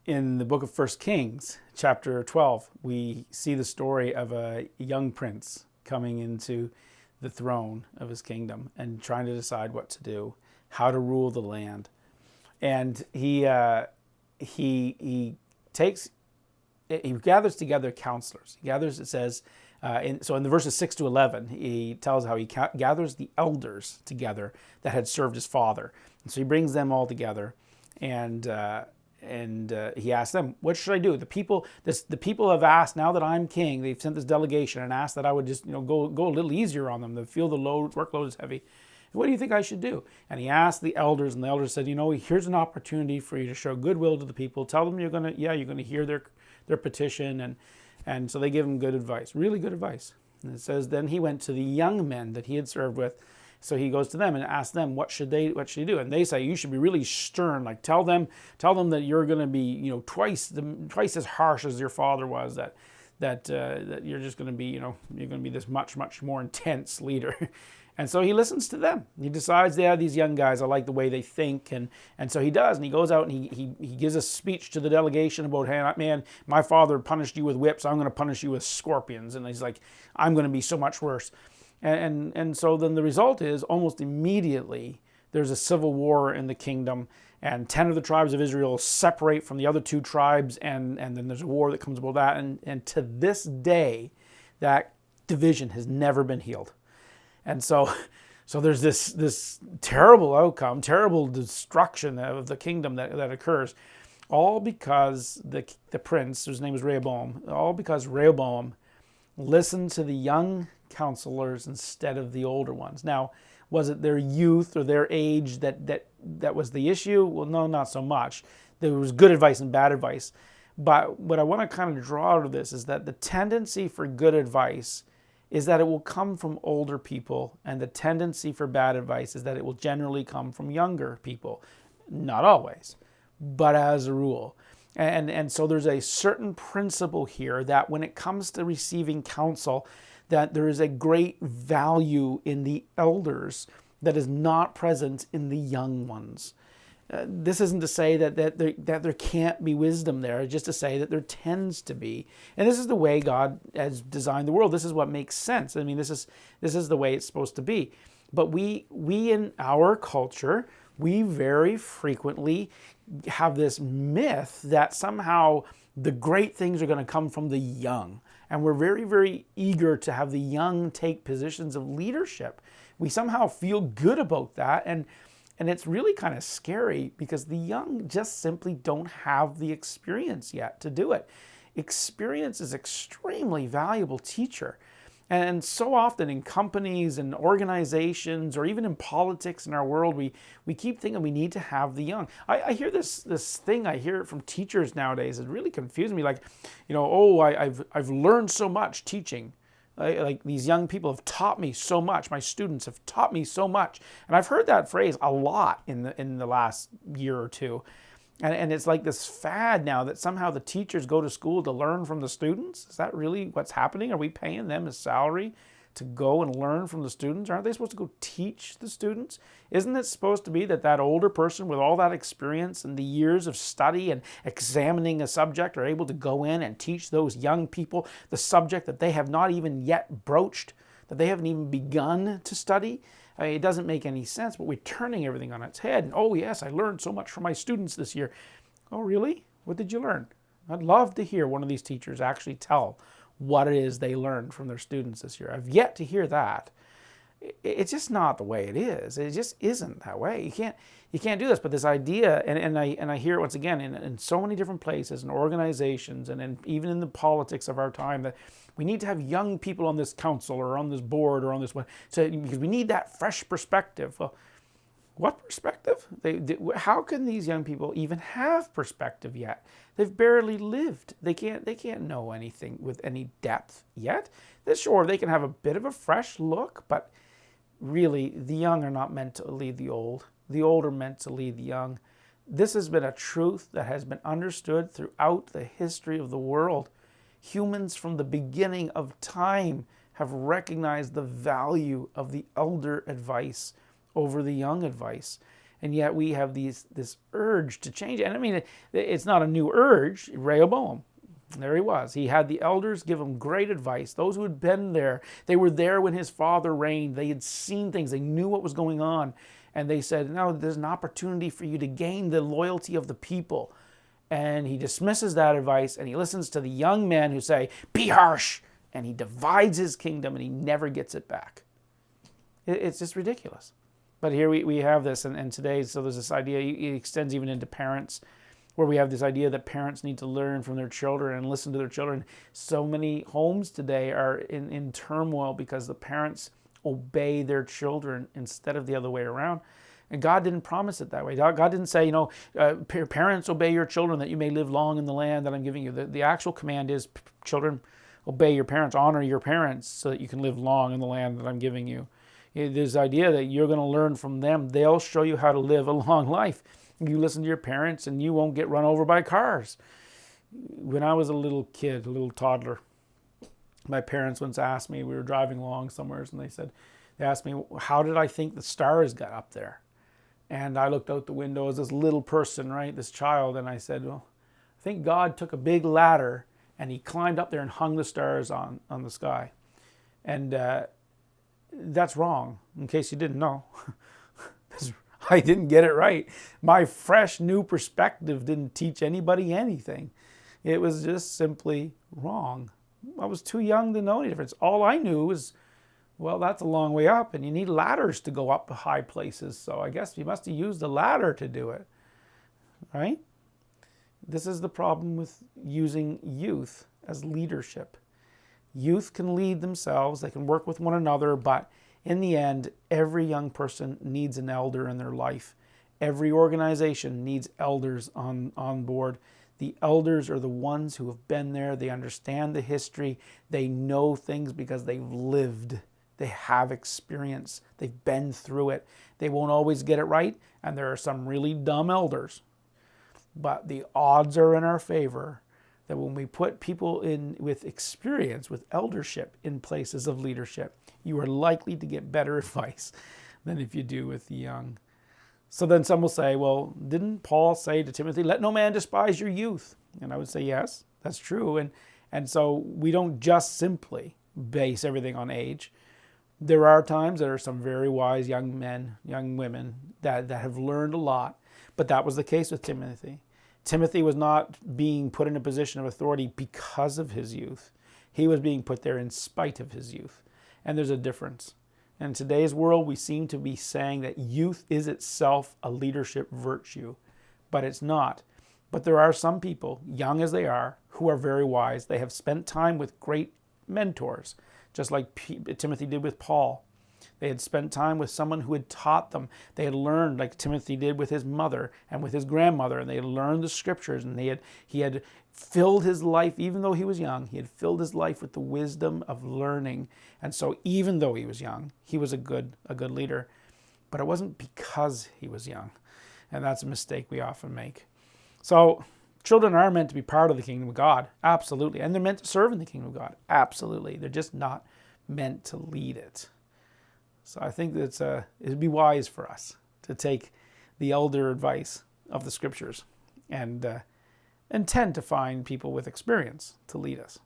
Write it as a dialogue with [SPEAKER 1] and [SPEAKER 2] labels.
[SPEAKER 1] In the book of First Kings, chapter 12, we see the story of a young prince coming into the throne of his kingdom and trying to decide what to do, how to rule the land. And he gathers together counselors. He gathers, it says, in the verses 6 to 11, he tells how he gathers the elders together that had served his father. And so he brings them all together, and he asked them, "What should I do?" The people have asked, now that I'm king, they've sent this delegation and asked that I would just go a little easier on them. They feel the workload is heavy. What do you think I should do? And he asked the elders, and the elders said, here's an opportunity for you to show goodwill to the people. Tell them you're gonna hear their petition, and so they give him good advice, really good advice. And it says, then he went to the young men that he had served with. So he goes to them and asks them, what should he do? And they say, you should be really stern. Like tell them that you're going to be, twice as harsh as your father was. That you're just going to be, you're going to be this much more intense leader. And so he listens to them. He decides, these young guys, I like the way they think. And so he does. And he goes out and he gives a speech to the delegation about, hey, man, my father punished you with whips. I'm going to punish you with scorpions. And he's like, I'm going to be so much worse. And so then the result is almost immediately there's a civil war in the kingdom, and 10 of the tribes of Israel separate from the other 2 tribes, and then there's a war that comes about that. And to this day, that division has never been healed. And so there's this terrible outcome, terrible destruction of the kingdom that occurs, all because the prince, whose name is Rehoboam, all because Rehoboam listened to the young counselors instead of the older ones. Now, was it their youth or their age that was the issue? Well, no, not so much. There was good advice and bad advice. But what I want to kind of draw out of this is that the tendency for good advice is that it will come from older people, and the tendency for bad advice is that it will generally come from younger people. Not always, but as a rule. And so there's a certain principle here that when it comes to receiving counsel, that there is a great value in the elders that is not present in the young ones. This isn't to say that there can't be wisdom there. It's just to say that there tends to be. And this is the way God has designed the world. This is what makes sense. I mean, this is the way it's supposed to be. But we in our culture, we very frequently have this myth that somehow the great things are going to come from the young. And we're very, very eager to have the young take positions of leadership. We somehow feel good about that. And it's really kind of scary because the young just simply don't have the experience yet to do it. Experience is an extremely valuable teacher. And so often in companies and organizations, or even in politics in our world, we keep thinking we need to have the young. I hear this thing, I hear it from teachers nowadays. It really confuses me. Like, I've learned so much teaching. Like these young people have taught me so much. My students have taught me so much. And I've heard that phrase a lot in the last year or two. And it's like this fad now that somehow the teachers go to school to learn from the students. Is that really what's happening? Are we paying them a salary to go and learn from the students? Aren't they supposed to go teach the students? Isn't it supposed to be that older person with all that experience and the years of study and examining a subject are able to go in and teach those young people the subject that they have not even yet broached, that they haven't even begun to study? I mean, it doesn't make any sense, but we're turning everything on its head. And, oh, yes, I learned so much from my students this year. Oh, really? What did you learn? I'd love to hear one of these teachers actually tell what it is they learned from their students this year. I've yet to hear that. It's just not the way it is. It just isn't that way. You can't do this. But this idea, and I hear it once again in so many different places and organizations, and even in the politics of our time, that we need to have young people on this council or on this board or on this one, because we need that fresh perspective. Well, what perspective? How can these young people even have perspective yet? They've barely lived. They can't know anything with any depth yet. Sure, they can have a bit of a fresh look, but really, the young are not meant to lead the old. The old are meant to lead the young. This has been a truth that has been understood throughout the history of the world. Humans from the beginning of time have recognized the value of the elder advice over the young advice. And yet we have this urge to change it. And I mean, it's not a new urge. Rehoboam, there he was. He had the elders give him great advice. Those who had been there, they were there when his father reigned. They had seen things. They knew what was going on. And they said, no, there's an opportunity for you to gain the loyalty of the people. And he dismisses that advice, and he listens to the young men who say, be harsh. And he divides his kingdom, and he never gets it back. It's just ridiculous. But here we have this, and today, so there's this idea, it extends even into parents, where we have this idea that parents need to learn from their children and listen to their children. So many homes today are in turmoil because the parents obey their children instead of the other way around. And God didn't promise it that way. God didn't say, parents, obey your children that you may live long in the land that I'm giving you. The actual command is, children, obey your parents, honor your parents so that you can live long in the land that I'm giving you. This idea that you're going to learn from them. They'll show you how to live a long life. You listen to your parents and you won't get run over by cars. When I was a little kid, a little toddler, my parents once asked me, we were driving along somewhere, and they asked me, how did I think the stars got up there? And I looked out the window as this little person, right, this child, and I said, well, I think God took a big ladder and he climbed up there and hung the stars on the sky. And that's wrong, in case you didn't know. I didn't get it right. My fresh new perspective didn't teach anybody anything. It was just simply wrong. I was too young to know any difference. All I knew was, well, that's a long way up, and you need ladders to go up high places. So I guess you must have used the ladder to do it, right? This is the problem with using youth as leadership. Youth can lead themselves, they can work with one another, but in the end, every young person needs an elder in their life. Every organization needs elders on board. The elders are the ones who have been there. They understand the history. They know things because they've lived. They have experience. They've been through it. They won't always get it right, and there are some really dumb elders. But the odds are in our favor that when we put people in with experience, with eldership in places of leadership, you are likely to get better advice than if you do with the young. So then some will say, well, didn't Paul say to Timothy, let no man despise your youth? And I would say, yes, that's true. And so we don't just simply base everything on age. There are times there are some very wise young men, young women that have learned a lot, but that was the case with Timothy. Timothy was not being put in a position of authority because of his youth. He was being put there in spite of his youth. And there's a difference. In today's world, we seem to be saying that youth is itself a leadership virtue, but it's not. But there are some people, young as they are, who are very wise. They have spent time with great mentors, just like Timothy did with Paul. They had spent time with someone who had taught them. They had learned, like Timothy did with his mother and with his grandmother, and they had learned the scriptures, and he had filled his life, even though he was young, he had filled his life with the wisdom of learning. And so even though he was young, he was a good leader. But it wasn't because he was young. And that's a mistake we often make. So children are meant to be part of the kingdom of God, absolutely. And they're meant to serve in the kingdom of God, absolutely. They're just not meant to lead it. So I think that it'd be wise for us to take the elder advice of the scriptures and tend to find people with experience to lead us.